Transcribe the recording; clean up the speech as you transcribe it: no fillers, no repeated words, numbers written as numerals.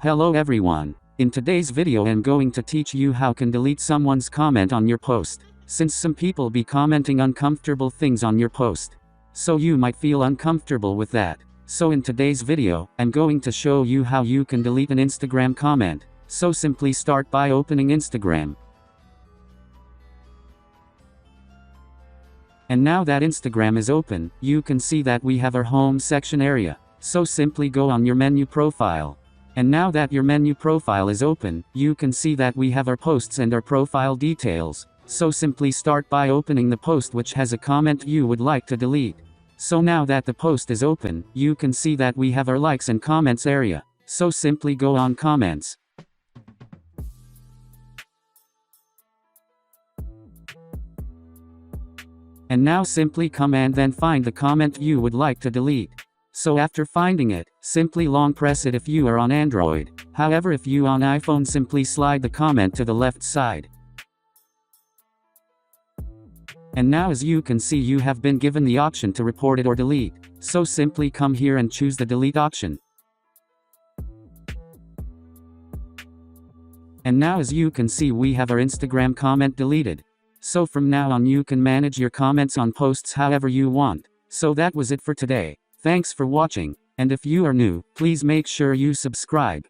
Hello everyone. In today's video I'm going to teach you how can delete someone's comment on your post, since some people be commenting uncomfortable things on your post. So you might feel uncomfortable with that. So in today's video, I'm going to show you how you can delete an Instagram comment. So simply start by opening Instagram. And now that Instagram is open, you can see that we have our home section area. So simply go on your menu profile. And now that your menu profile is open, you can see that we have our posts and our profile details. So simply start by opening the post which has a comment you would like to delete. So now that the post is open, you can see that we have our likes and comments area. So simply go on comments. And now simply come and then find the comment you would like to delete. So after finding it, simply long press it if you are on Android. However, if you on iPhone, simply slide the comment to the left side. And now as you can see, you have been given the option to report it or delete. So simply come here and choose the delete option. And now as you can see, we have our Instagram comment deleted. So from now on you can manage your comments on posts however you want. So that was it for today. Thanks for watching, and if you are new, please make sure you subscribe.